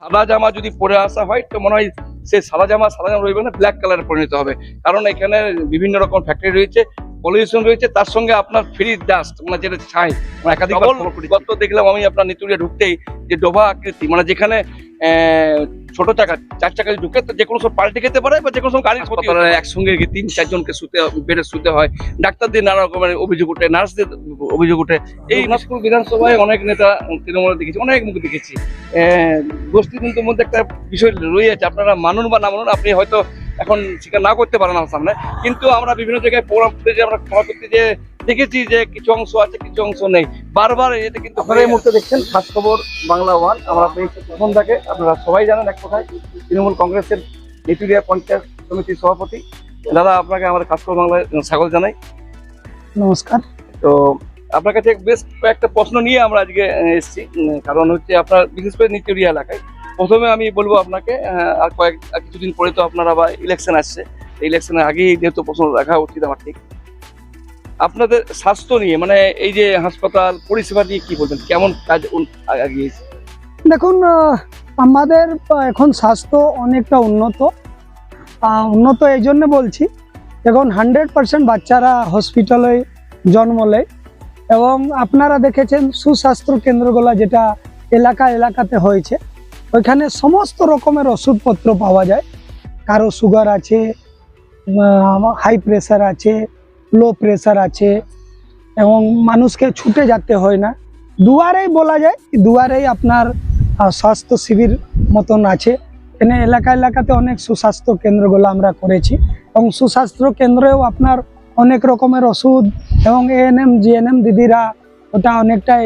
সাদা জামা যদি পরে আসা হয় তো মনে হয় সে সাদা জামা রইবে না, ব্ল্যাক কালারে পরিণত হবে। কারণ এখানে বিভিন্ন রকম ফ্যাক্টরি রয়েছে, পলিউশন রয়েছে, তার সঙ্গে আপনার ফ্রি ডাস্ট মানে যেটা ছাই একাধিক গত দেখলাম আমি আপনার নিতুড়িয়া ঢুকতেই যে ডোভা আকৃতি মানে যেখানে ছোট চাকা 4 চাকা ঢুকে তো যে কোনো সময় পাল্টে খেতে পারে বা যে কোনো সময় গাড়ির ক্ষতি হয়। একসঙ্গে 3-4 জনকে বেডে শুতে হয়, ডাক্তারদের নানা রকমের অভিযোগ ওঠে, নার্সদের অভিযোগ ওঠে। এই নাগপুর বিধানসভায় অনেক নেতা তৃণমূলে দেখেছি, অনেক মুখ দেখেছি। গোষ্ঠী কিন্তু মধ্যে একটা বিষয় রয়েছে, আপনারা মানুন বা না মানুন, আপনি হয়তো এখন স্বীকার না করতে পারেন আমার সামনে, কিন্তু আমরা বিভিন্ন জায়গায় প্রোগ্রাম ফুটেজে আমরা ক্ষমা করতে যে দেখেছি যে কিছু অংশ আছে কিছু অংশ নেই, বারবার এতে কিন্তু আপনারা এই মুহূর্তে দেখছেন খাস খবর বাংলা ওয়ান। আমরা প্রথম থেকে আপনারা সবাই জানেন এক কথায় তৃণমূল কংগ্রেসের নিতুড়িয়া পঞ্চায়েত সমিতির সভাপতি। দাদা আপনাকে আমাদের খাস খবর বাংলায় স্বাগত জানাই। নমস্কার। তো আপনার কাছে বেশ কয়েকটা প্রশ্ন নিয়ে আমরা আজকে এসেছি, কারণ হচ্ছে আপনার বিশেষ করে নিতুড়িয়া এলাকায় প্রথমে আমি বলবো আপনাকে আর কিছুদিন পরে তো আপনার আবার ইলেকশন আসছে, ইলেকশনের আগেই যেহেতু প্রশ্ন রাখা উচিত আমার, ঠিক আপনাদের স্বাস্থ্য নিয়ে মানে এই যে হাসপাতাল পরিষেবা নিয়ে কি বলবেন, কেমন কাজ আগিয়েছে? দেখুন, আমাদের এখন স্বাস্থ্য অনেকটা উন্নত এই জন্য বলছি, এখন 100% বাচ্চারা হসপিটালে জন্ম নেয় এবং আপনারা দেখেছেন সুস্বাস্থ্য কেন্দ্রগুলো যেটা এলাকাতে হয়েছে, ওইখানে সমস্ত রকমের ওষুধপত্র পাওয়া যায়। কারো সুগার আছে, হাই প্রেশার আছে, লো প্রেশার আছে এবং মানুষকে ছুটে যেতে হয় না, দুয়ারেই বলা যায়, দুয়ারেই আপনার স্বাস্থ্য শিবির মতন আছে। এখানে এলাকাতে অনেক সুস্বাস্থ্য কেন্দ্রগুলো আমরা করেছি এবং সুস্বাস্থ্য কেন্দ্রেও আপনার অনেক রকমের ওষুধ এবং এএনএম জিএনএম দিদিরা ওটা অনেকটাই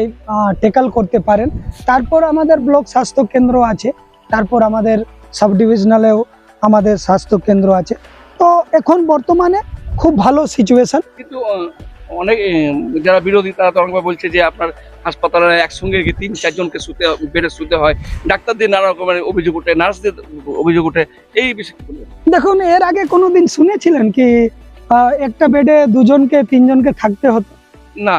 টেকল করতে পারেন। তারপর আমাদের ব্লক স্বাস্থ্য কেন্দ্র আছে, তারপর আমাদের সাব ডিভিশনালেও আমাদের স্বাস্থ্য কেন্দ্র আছে। তো এখন বর্তমানে খুব ভালো সিচুয়েশন। কিন্তু অনেক যারা বিরোধী তারা তো অনেকবার বলছে যে আপনার হাসপাতালে একসঙ্গে 3-4 জনকে বেডে শুতে হয়, ডাক্তারদের নানা রকমের অভিযোগ ওঠে, নার্সদের অভিযোগ ওঠে, এই বিষয়ে কি বলবেন? দেখুন, এর আগে কোনোদিন শুনেছিলেন কি একটা বেডে 2-3 জনকে থাকতে হতো? না।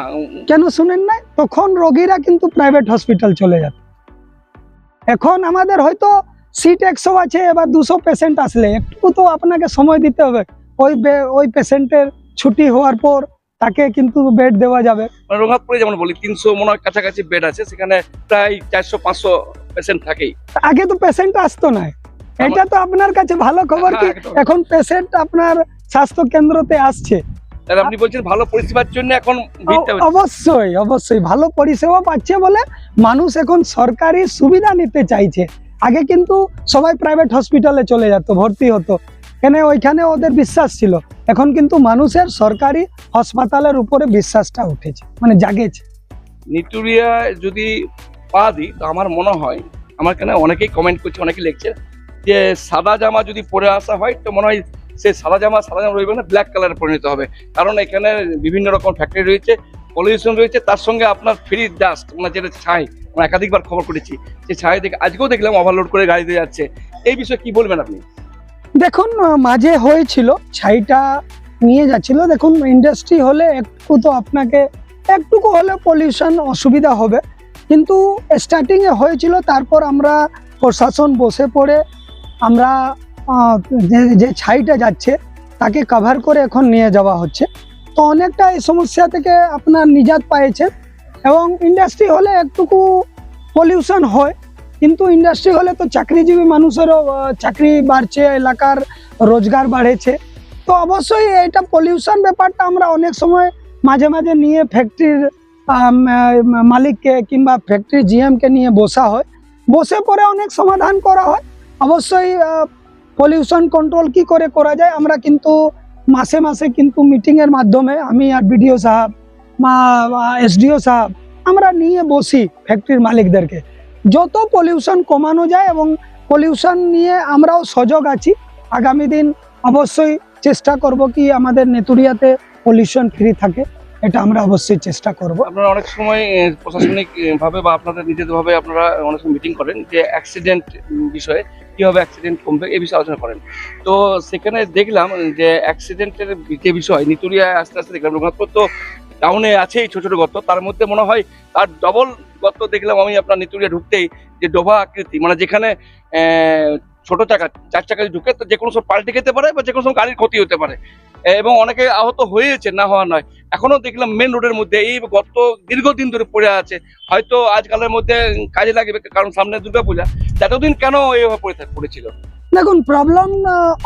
কেন শুনেন না? তখন রোগীরা কিন্তু প্রাইভেট হসপিটাল চলে যেত। এখন আমাদের হয়তো সিট 100 আছে, এবার 200 পেশেন্ট আসলে একটু তো আপনাকে সময় দিতে হবে। ওই পেশেন্টের ছুটি হওয়ার পর তাকে কিন্তু বেড দেওয়া যাবে। রঘুনাথপুরে যেমন বলি 300 মনে হয় কাছাকাছি বেড আছে, সেখানে প্রায় 400-500 পেশেন্ট থাকেই। আগে তো পেশেন্ট আসতো না, এটা তো আপনার কাছে ভালো খবর কি এখন পেশেন্ট আপনার স্বাস্থ্য কেন্দ্রতে আসছে। তাহলে আপনি বলছেন ভালো পরিষেবার জন্য এখন অবশ্যই ভালো পরিষেবা পাচ্ছে বলে মানুষ এখন সরকারি সুবিধা নিতে চাইছে। আগে কিন্তু সবাই প্রাইভেট হসপিটালে চলে যেত, ভর্তি হতো, কেন ওইখানে ওদের বিশ্বাস ছিল। এখন কিন্তু মানুষের সরকারি হাসপাতালের উপরে বিশ্বাসটা উঠেছে, মানে জাগেছে। নিতুড়িয়া যদি পা দিই তো আমার মনে হয়, আমার কেন অনেকেই কমেন্ট করছে, অনেকেই লিখছে যে সাদা জামা যদি পরে আসা হয় তো মনে হয় সে সাদা জামা রইবে না, ব্ল্যাক কালারে পরিণত হবে। কারণ এখানে বিভিন্ন রকম ফ্যাক্টরি রয়েছে, পলিউশন রয়েছে, তার সঙ্গে আপনার ফ্রি ডাস্ট মানে যেটা ছাই, আমরা একাধিকবার খবর করেছি, সেই ছাই দেখে আজকেও দেখলাম ওভারলোড করে গাড়ি দিয়ে যাচ্ছে। এই বিষয়ে কি বলবেন আপনি? দেখুন, মাঝে হয়েছিল ছাইটা নিয়ে যাচ্ছিল। দেখুন, ইন্ডাস্ট্রি হলে একটু তো আপনাকে একটুকু হলে পলিউশন অসুবিধা হবে, কিন্তু স্টার্টিংয়ে হয়েছিল। তারপর আমরা প্রশাসন বসে পড়ে আমরা যে ছাইটা যাচ্ছে তাকে কভার করে এখন নিয়ে যাওয়া হচ্ছে। তো অনেকটা এই সমস্যা থেকে আপনার নিজাত পাইছে এবং ইন্ডাস্ট্রি হলে একটুকু পলিউশন হয়, কিন্তু ইন্ডাস্ট্রি হলে তো চাকরিজীবী মানুষেরও চাকরি বাড়ছে, এলাকার রোজগার বাড়েছে। তো অবশ্যই এটা পলিউশন ব্যাপারটা আমরা অনেক সময় মাঝে নিয়ে ফ্যাক্টরির মালিককে কিংবা ফ্যাক্টরি জিএমকে নিয়ে বসা হয়, বসে পরে অনেক সমাধান করা হয়। অবশ্যই পলিউশন কন্ট্রোল কি করে করা যায় আমরা কিন্তু মাসে কিন্তু মিটিংয়ের মাধ্যমে আমি আর বিডিও সাহেব বা এসডিও সাহেব আমরা নিয়ে বসি ফ্যাক্টরির মালিকদেরকে, যত পলিউশন কমানো যায়, এবং পলিউশন নিয়ে আমরাও সজাগ আছি। আগামী দিন অবশ্যই চেষ্টা করব কি আমাদের নেতুড়িয়াতে পলিউশন ফ্রি থাকে, এটা আমরা অবশ্যই চেষ্টা করব। আপনারা অনেক সময় প্রশাসনিক ভাবে বা আপনাদের নিজেদের ভাবে আপনারা অনেক সময় মিটিং করেন যে অ্যাক্সিডেন্ট বিষয়ে কিভাবে অ্যাক্সিডেন্ট কমবে এই বিষয়ে আলোচনা করেন। তো সেখানে দেখলাম যে অ্যাক্সিডেন্টের যে বিষয় নিতুড়িয়ায় আস্তে আস্তে দেখলাম রঘুনাথপুর তো ডাউনে আছে এই ছোট ছোট গর্ত, তার মধ্যে মনে হয় তার ডবল গর্ত দেখলাম আমি আপনার নিতুড়িয়া ঢুকতেই, যে ডোভা আকৃতি, মানে যেখানে ছোট চাকা 4 চাকা ঢুকে তো যে কোনো সময় পাল্টে খেতে পারে বা যে কোনো সময় গাড়ির ক্ষতি হতে পারে, এবং অনেকে আহত হয়েছে, না হওয়া নয়। এখনো দেখলাম মেন রোডের মধ্যে এই গর্ত দীর্ঘদিন ধরে পড়ে আছে, হয়তো আজকালের মধ্যে কাজে লাগবে, কারণ সামনে দুর্গাপূজা। এতদিন কেন এইভাবে পড়েছিল? দেখুন, প্রবলেম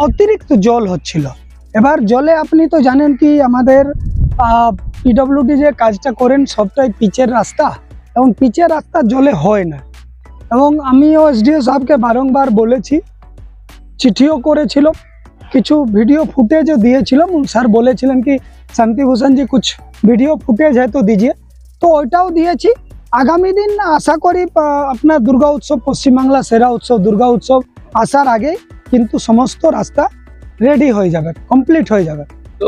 অতিরিক্ত জল হচ্ছিল। এবার জলে আপনি তো জানেন কি আমাদের পিডব্লিউডি যে কাজটা করেন সবটাই পিচের রাস্তা, এবং পিচের রাস্তা জলে হয় না। এবং আমিও এসডিও সাহেবকে বারংবার বলেছি, চিঠিও করেছিল, কিছু ভিডিও ফুটেজও দিয়েছিলাম। স্যার বলেছিলেন কি শান্তিভূষণ জি কুছ ভিডিও ফুটেজ है তো দিজিয়ে, তো ওইটাও দিয়েছি। আগামী দিন আশা করি আপনার দুর্গা উৎসব, পশ্চিমবাংলা সেরা উৎসব দুর্গা উৎসব আসার আগে কিন্তু সমস্ত রাস্তা রেডি হয়ে যাবে, কমপ্লিট হয়ে যাবে। তো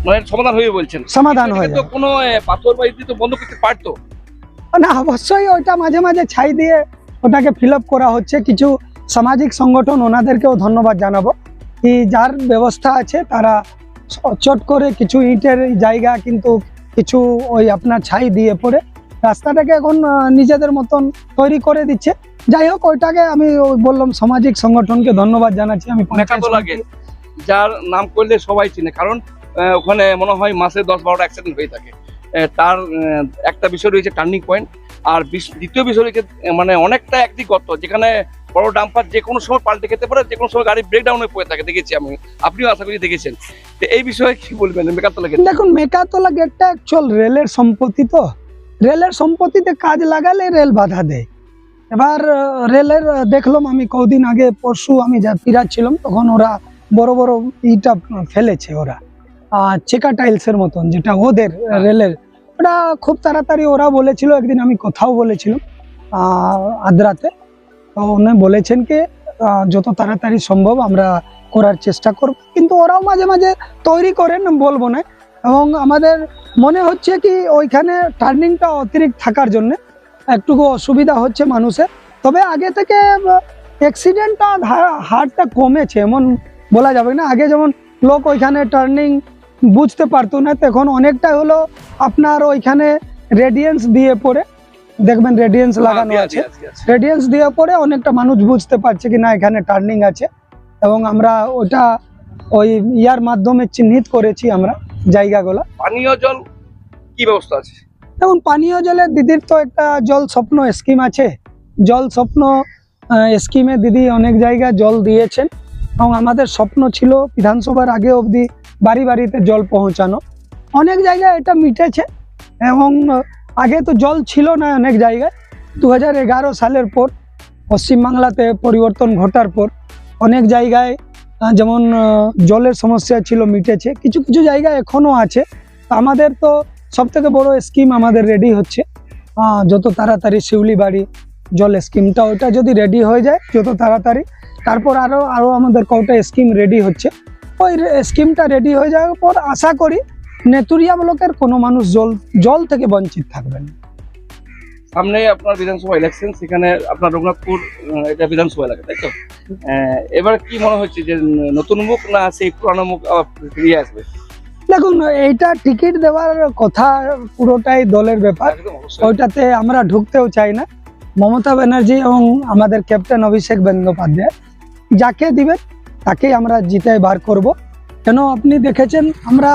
মানে সমাধান হয়ে বলছেন? সমাধান হয়ে তো যাবে। কোনো পাথর বা ইট তো বন্ধ করতে পারতো না, অবশ্যই ওইটা মাঝে মাঝে ছাই দিয়ে ওটাকে ফিল আপ করা হচ্ছে। কিছু সামাজিক সংগঠন, ওনাদেরকেও ধন্যবাদ জানাবো কি যার ব্যবস্থা আছে তারা চট করে কিছু ইটের জায়গা কিন্তু কিছু ওই আপনার ছাই দিয়ে পড়ে রাস্তাটাকে এখন নিজেদের মতন তৈরি করে দিচ্ছে। যাই হোক, ওইটাকে আমি বললাম সামাজিক সংগঠনকে ধন্যবাদ জানাচ্ছি। আমি মেকাতো লাগে, যার নাম করলে সবাই চিনে, কারণ ওখানে মনে হয় মাসে 10-12টা অ্যাক্সিডেন্ট হয়ে থাকে। তার একটা বিষয় রয়েছে টার্নিং পয়েন্ট, আর দ্বিতীয় বিষয় রয়েছে মানে অনেকটা একদিক গর্ত, যেখানে বড় ডাম্পার যে কোনো সময় পাল্টে খেতে পারে, যে কোনো সময় গাড়ি ব্রেকডাউন হয়ে পড়ে থাকে, দেখেছি আমি, আপনিও আশা করি দেখেছেন। তো এই বিষয়ে কি বলবেন মেকাতলা গেট? দেখুন, মেকাতলা গেটটা অ্যাকচুয়াল রেলের সম্পত্তি, তো রেলের সম্পত্তিতে কাজ লাগালে রেল বাধা দেয়। এবার রেলের দেখলাম আমি কদিন আগে, পরশু আমি যা ফিরাচ্ছিলাম, তখন ওরা বড় বড় ইটা ফেলেছে, ওরা চেকা টাইলসের মতন, যেটা ওদের রেলের, ওটা খুব তাড়াতাড়ি ওরা বলেছিল। একদিন আমি কথাও বলেছিলাম আদ্রাতে, তো উনি বলেছেন কি যত তাড়াতাড়ি সম্ভব আমরা করার চেষ্টা করব, কিন্তু ওরাও মাঝে মাঝে তৈরি করেন, বলবো না। এবং আমাদের মনে হচ্ছে কি ওইখানে টার্নিংটা অতিরিক্ত থাকার জন্য একটুকু অসুবিধা হচ্ছে মানুষের। তবে আগে থেকে অ্যাক্সিডেন্টটা হারটা কমেছে এমন বলা যাবে না। আগে যেমন লোক ওইখানে টার্নিং বুঝতে পারতো না, তখন অনেকটা হলো আপনার ওইখানে রেডিয়েন্স দিয়ে পড়ে, দেখবেন রেডিয়েন্স লাগানো আছে, রেডিয়েন্স দিয়ে পড়ে অনেকটা মানুষ বুঝতে পারছে কি না এখানে টার্নিং আছে। এবং আমরা ওটা ওই ইয়ার মাধ্যমে চিহ্নিত করেছি আমরা জায়গাগুলো। পানীয় জল কি ব্যবস্থা আছে? দেখুন, পানীয় জলে দিদির তো একটা জল স্বপ্ন স্কিম আছে। জল স্বপ্ন স্কিমে দিদি অনেক জায়গায় জল দিয়েছেন, এবং আমাদের স্বপ্ন ছিল বিধানসভার আগে অবধি বাড়ি বাড়িতে জল পৌঁছানো। অনেক জায়গায় এটা মিটেছে, এবং আগে তো জল ছিল না অনেক জায়গায়। 2011 সালের পর পশ্চিমবাংলাতে পরিবর্তন ঘটার পর অনেক জায়গায় যেমন জলের সমস্যা ছিল, মিটেছে। কিছু কিছু জায়গায় এখনও আছে। আমাদের তো সবথেকে বড় স্কিম আমাদের রেডি হচ্ছে, যত তাড়াতাড়ি শিউলি বাড়ি জল স্কিমটা, ওটা যদি রেডি হয়ে যায় যত তাড়াতাড়ি, তারপর আরও আমাদের কটা স্কিম রেডি হচ্ছে। ওই স্কিমটা রেডি হয়ে যাওয়ার পর আশা করি নেতুরিয়া ব্লকের কোনো মানুষ জল থেকে বঞ্চিত থাকবেন। সামনে আপনার বিধানসভা ইলেকশন, সেখানে আপনার রঘুনাথপুর এটা বিধানসভা এলাকা, তাই তো? এবার কি মনে হচ্ছে যে নতুন মুখ না সেই পুরানো মুখ ফিরিয়ে আসবে? দেখুন, এইটা টিকিট দেওয়ার কথা পুরোটাই দলের ব্যাপার, ওইটাতে আমরা ঢুকতেও চাই না। মমতা ব্যানার্জি এবং আমাদের ক্যাপ্টেন অভিষেক বন্দ্যোপাধ্যায় যাকে দিবেন তাকেই আমরা জিতে বার করব। কেন আপনি দেখেছেন আমরা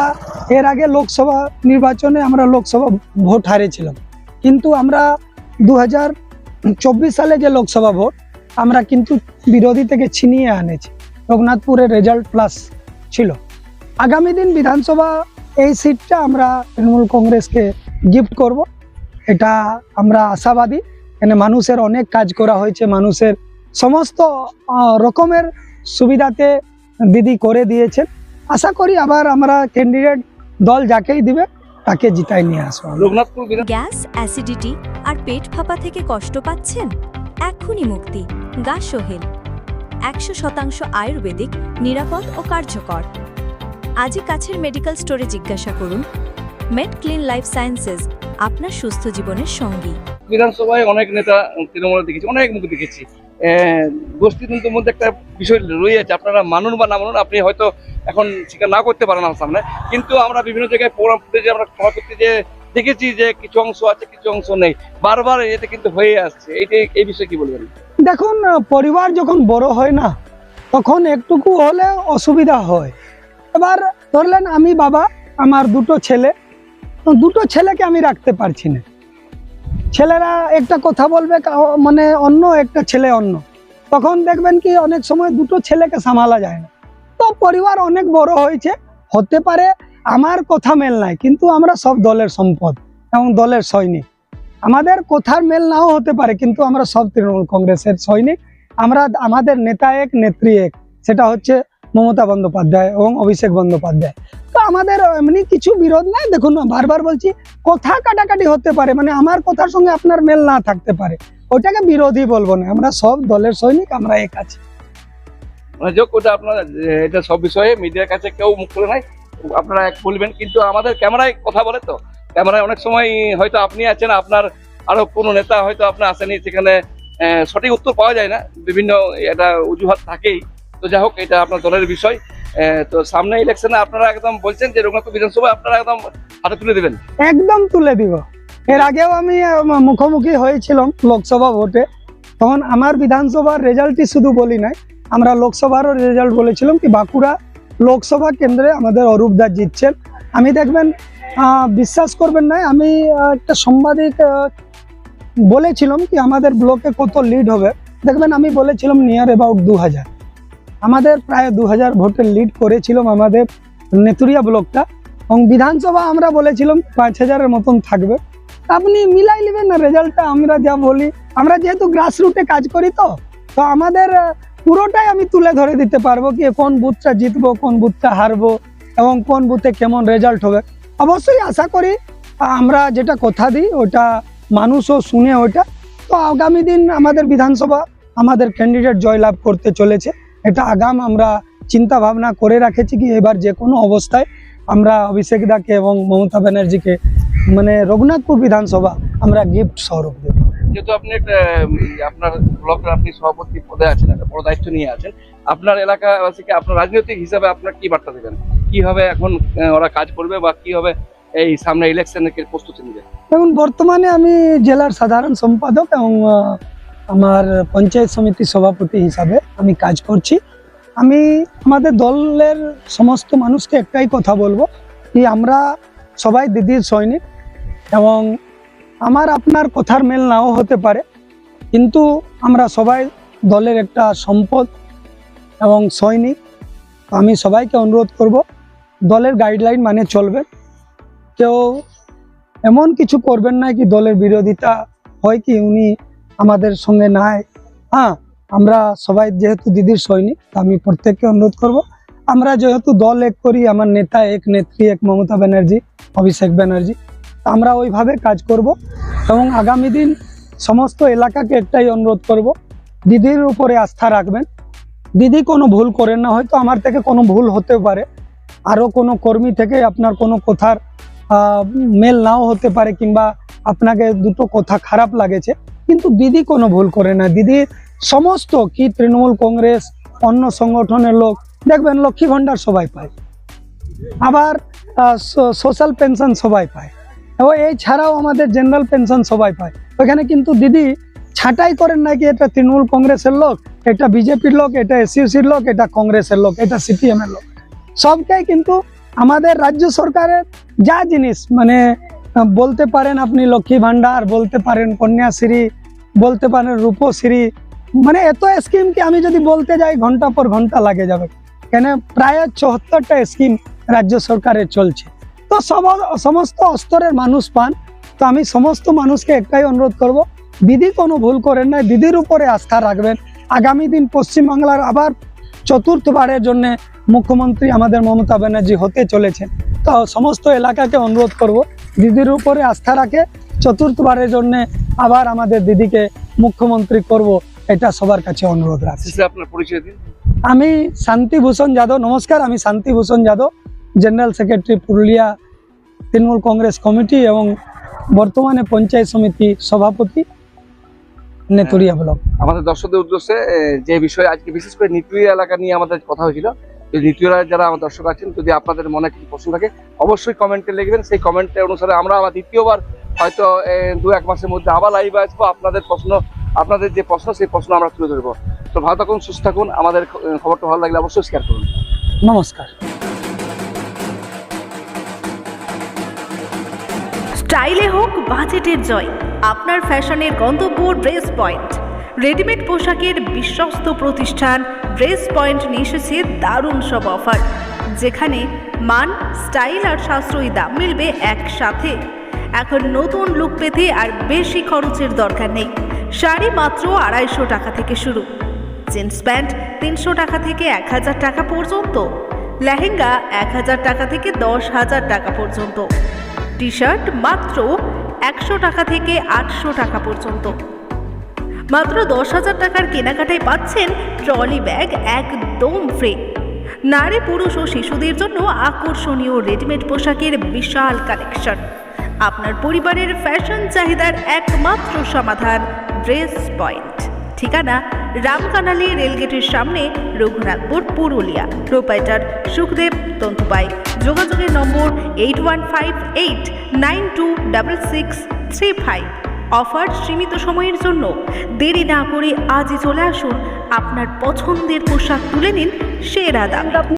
এর আগে লোকসভা নির্বাচনে আমরা লোকসভা ভোট হারিয়েছিলাম, কিন্তু আমরা 2024 সালে যে লোকসভা ভোট আমরা কিন্তু বিরোধী থেকে ছিনিয়ে আনেছি। রঘুনাথপুরের রেজাল্ট প্লাস ছিল। আগামী দিন বিধানসভা এই সিটটা আমরা তৃণমূল কংগ্রেসকে গিফট করব, এটা আমরা আশাবাদী। এখানে মানুষের অনেক কাজ করা হয়েছে, মানুষের সমস্ত রকমের সুবিধাতে দিদি করে দিয়েছেন। আশা করি আবার আমরা ক্যান্ডিডেট দল যাকেই দিবে তাকে জিতাই নিয়ে আসবো। রঘুনাথপুর গ্যাস, অ্যাসিডিটি আর পেট ফাঁপা থেকে কষ্ট পাচ্ছেন? এক্ষুনি মুক্তি। গা সোহেল 100% আয়ুর্বেদিক, নিরাপদ ও কার্যকর। আজই কাছের মেডিকেল স্টোরে জিজ্ঞাসা করুন। মেড ক্লিন লাইফ সায়েন্সেস, আপনার সুস্থ জীবনের সঙ্গী। বিধানসভায় অনেক নেতা তৃণমূলে দেখেছি, অনেক মুখ দেখেছি। গোষ্ঠীতন্ত্রের মধ্যে একটা বিষয় রয়ে আছে, আপনারা মানুন বা না মানুন, আপনি হয়তো এখন স্বীকার না করতে পারেন আমার সামনে, কিন্তু আমরা বিভিন্ন জায়গায় প্রোগ্রাম ফুটেজে আমরা ক্ষমা করতে যে দেখেছি যে কিছু অংশ আছে কিছু অংশ নেই, বারবার এটা কিন্তু হয়ে আসছে। এই বিষয়ে কি বলবেন? দেখুন, পরিবার যখন বড় হয় না তখন একটুকু হলে অসুবিধা হয়। এবার ধরলেন আমি বাবা, আমার দুটো ছেলেকে আমি রাখতে পারছি না। ছেলেরা একটা কথা বলবে, মানে অন্য একটা ছেলে অন্য, তখন দেখবেন কি অনেক সময় দুটো ছেলেকে সামলা যায় না। তো পরিবার অনেক বড় হয়েছে, হতে পারে আমার কথা মেল নাই, কিন্তু আমরা সব দলের সম্পদ এবং দলের সৈনিক। আমাদের কথার মেল নাও হতে পারে, কিন্তু আমরা সব তৃণমূল কংগ্রেসের সৈনিক। আমরা, আমাদের নেতা এক, নেত্রী এক, সেটা হচ্ছে মমতা বন্দ্যোপাধ্যায় এবং অভিষেক বন্দ্যোপাধ্যায়। তো আমাদের এমনি কিছু বিরোধ নাই। দেখুন, বারবার বলছি, কথা কাটাকাটি হতে পারে, মানে আমার কথার সঙ্গে আপনার মেল না থাকতে পারে, ওইটাকে বিরোধী বলবো না। আমরা সব দলের সৈনিক, আমরা এক আছি। মানে যোগ ওটা আপনার এটা সব বিষয়ে মিডিয়ার কাছে কেউ মুখ খুলে নাই, আপনারা এক বলবেন, কিন্তু আমাদের ক্যামেরায় কথা বলে, তো ক্যামেরায় অনেক সময় হয়তো আপনি আছেন, আপনার আরো কোনো নেতা হয়তো আপনার আসেনি, সেখানে সঠিক উত্তর পাওয়া যায় না, বিভিন্ন এটা অজুহাত থাকেই। তো যাই হোক, এটা আপনার দলের বিষয়। তো সামনে ইলেকশনে আপনারা একদম বলছেন যে রঘুনাথপুর বিধানসভা আপনারা একদম হাতে তুলে দেবেন। একদম তুলে দিব। এর আগেও আমি মুখোমুখি হয়েছিলাম লোকসভা ভোটে, তখন আমার বিধানসভার রেজাল্টই শুধু বলি নাই, আমরা লোকসভারও রেজাল্ট বলেছিলাম কি বাঁকুড়া লোকসভা কেন্দ্রে আমাদের অরূপ দাস জিতছেন। আমি দেখবেন, বিশ্বাস করবেন না, আমি একটা সাংবাদিক বলেছিলাম কি আমাদের ব্লকে কত লিড হবে, দেখবেন আমি বলেছিলাম নিয়ার অ্যাবাউট 2000, আমাদের প্রায় 2000 ভোটের লিড করেছিলাম আমাদের নেতুরিয়া ব্লকটা। এবং বিধানসভা আমরা বলেছিলাম 5000-এর মতন থাকবে। আপনি মিলাই নেবেন না রেজাল্টটা, আমরা যা বলি, আমরা যেহেতু গ্রাসরুটে কাজ করি, তো আমাদের পুরোটাই আমি তুলে ধরে দিতে পারবো কি কোন বুথটা জিতবো, কোন বুথটা হারবো এবং কোন বুথে কেমন রেজাল্ট হবে। অবশ্যই আশা করি আমরা যেটা কথা দিই ওটা মানুষও শুনে ওটা। তো আগামী দিন আমাদের বিধানসভা আমাদের ক্যান্ডিডেট জয়লাভ করতে চলেছে, এটা আগাম আমরা চিন্তা ভাবনা করে রাখেছি কি এবার যে কোনো অবস্থায় আমরা অভিষেক দাকে এবং মমতা ব্যানার্জিকে, মানে রঘুনাথপুর বিধানসভা আমরা গিফট স্বরূপ দেব। যেহেতু আপনি একটা আপনার ব্লকের আপনি সভাপতি পদে আছেন, একটা বড় দায়িত্ব নিয়ে আছেন, আপনার এলাকাবাসীকে আপনার রাজনৈতিক হিসাবে আপনার কি বার্তা দেবেন? কিভাবে এখন ওরা কাজ করবে বা কিভাবে এই সামনে ইলেকশনের প্রস্তুতি নেবে? এবং বর্তমানে আমি জেলার সাধারণ সম্পাদক এবং আমার পঞ্চায়েত সমিতির সভাপতি হিসাবে আমি কাজ করছি। আমি আমাদের দলের সমস্ত মানুষকে একটাই কথা বলবো কি আমরা সবাই দিদির সৈনিক, এবং আমার আপনার কথার মেল নাও হতে পারে, কিন্তু আমরা সবাই দলের একটা সম্পদ এবং সৈনিক। আমি সবাইকে অনুরোধ করব দলের গাইডলাইন মানে চলবেন, কেউ এমন কিছু করবেন না কি দলের বিরোধিতা হয় কি উনি আমাদের সঙ্গে নাই। হ্যাঁ, আমরা সবাই যেহেতু দিদির সৈনিক, আমি প্রত্যেককে অনুরোধ করব আমরা যেহেতু দল এক করি, আমার নেতা এক, নেত্রী এক, মমতা ব্যানার্জি, অভিষেক ব্যানার্জি, আমরা ওইভাবে কাজ করব। এবং আগামী দিন সমস্ত এলাকাকে একটাই অনুরোধ করব, দিদির উপরে আস্থা রাখবেন। দিদি কোনো ভুল করেন না, হয়তো আমার থেকে কোনো ভুল হতে পারে, আরও কোনো কর্মী থেকে আপনার কোনো কথার মেল নাও হতে পারে, কিংবা আপনাকে দুটো কথা খারাপ লাগেছে, কিন্তু দিদি কোনো ভুল করে না। দিদির সমস্ত কি তৃণমূল কংগ্রেস, অন্য সংগঠনের লোক দেখবেন লক্ষ্মী ভাণ্ডার সবাই পায়, আবার সোশ্যাল পেনশন সবাই পায়, এবং এই ছাড়াও আমাদের জেনারেল পেনশন সবাই পায়। ওইখানে কিন্তু দিদি ছাঁটাই করেন না কি এটা তৃণমূল কংগ্রেসের লোক, এটা বিজেপির লোক, এটা এসইউসির লোক, এটা কংগ্রেসের লোক, এটা সিপিএম এর লোক, সবটাই কিন্তু আমাদের রাজ্য সরকারের যা জিনিস, মানে বলতে পারেন আপনি লক্ষ্মী ভাণ্ডার, বলতে পারেন কন্যাশ্রী, বলতে পারেন রূপশ্রী, মানে এত স্কিম কি আমি যদি বলতে যাই ঘন্টা পর ঘন্টা লাগে যাবে, কেন প্রায় 74টা স্কিম রাজ্য সরকারের চলছে। তো সমস্ত স্তরের মানুষ পান। তো আমি সমস্ত মানুষকে একটাই অনুরোধ করব, দিদি কোনো ভুল করেন না, দিদির উপরে আস্থা রাখবেন। আগামী দিন পশ্চিমবাংলার আবার চতুর্থবারের জন্য মুখ্যমন্ত্রী আমাদের মমতা ব্যানার্জি হতে চলেছেন। তো সমস্ত এলাকাকে অনুরোধ করব দিদির উপরে আস্থা রাখে, চতুর্থবারের জন্য আবার আমাদের দিদিকে মুখ্যমন্ত্রী করব, এটা সবার কাছে অনুরোধ রাখছি। আপনার পরিচয় দিন। আমি শান্তিভূষণ যাদব। নমস্কার, আমি Shantibhushan Yadav, general secretary Purulia Trinamool Congress committee এবং বর্তমানে পঞ্চায়েত সমিতি সভাপতি নেতুরিয়া ব্লক। আমাদের দর্শকদের উদ্দেশ্যে যে বিষয়ে আজকে বিশেষ করে নিতুরিয়া এলাকা নিয়ে আমাদের কথা হয়েছিল, দ্বিতীয়রা যারা আমার দর্শক আছেন, যদি আপনাদের মনে কিছু প্রশ্ন থাকে অবশ্যই কমেন্টে লিখবেন। সেই কমেন্টের অনুসারে আমরা আবার দ্বিতীয়বার হয়তো 2-1 মাসের মধ্যে আবার লাইভে আসবো। আপনাদের যে প্রশ্ন সেই প্রশ্ন আমরা তুলে ধরবো। তো ভালো থাকুন, সুস্থ থাকুন। আমাদের খবরটা ভালো লাগলে অবশ্যই শেয়ার করুন। নমস্কার। স্টাইলে হোক বাজেটের জয়, আপনার ফ্যাশনের গন্তব্য ড্রেস পয়েন্ট। রেডিমেড পোশাকের বিশ্বস্ত প্রতিষ্ঠান ড্রেস পয়েন্ট নিয়ে এসেছে দারুণ সব অফার, যেখানে মান, স্টাইল আর সাশ্রয়ী দাম মিলবে একসাথে। এখন নতুন লুক পেতে আর বেশি খরচের দরকার নেই। শাড়ি মাত্র 250 টাকা থেকে শুরু, জিন্স প্যান্ট 300 টাকা থেকে 1000 টাকা পর্যন্ত, লেহেঙ্গা 1000 টাকা থেকে 10,000 টাকা পর্যন্ত, টি শার্ট মাত্র 100 টাকা থেকে 800 টাকা পর্যন্ত। মাত্র 10,000 টাকার কেনাকাটায় পাচ্ছেন ট্রলি ব্যাগ একদম ফ্রি। নারী, পুরুষ ও শিশুদের জন্য আকর্ষণীয় রেডিমেড পোশাকের বিশাল কালেকশন। আপনার পরিবারের ফ্যাশন চাহিদার একমাত্র সমাধান ড্রেস পয়েন্ট। ঠিকানা রামকানালি রেলগেটের সামনে, রঘুনাথপুর, পুরুলিয়া। প্রোপাইটার সুখদেব তন্তুবাই। যোগাযোগের নম্বর 8158926635। অফার সীমিত সময়ের জন্য। দেরি না করে আজই চলে আসুন, আপনার পছন্দের পোশাক তুলে নিন সেরা দামে।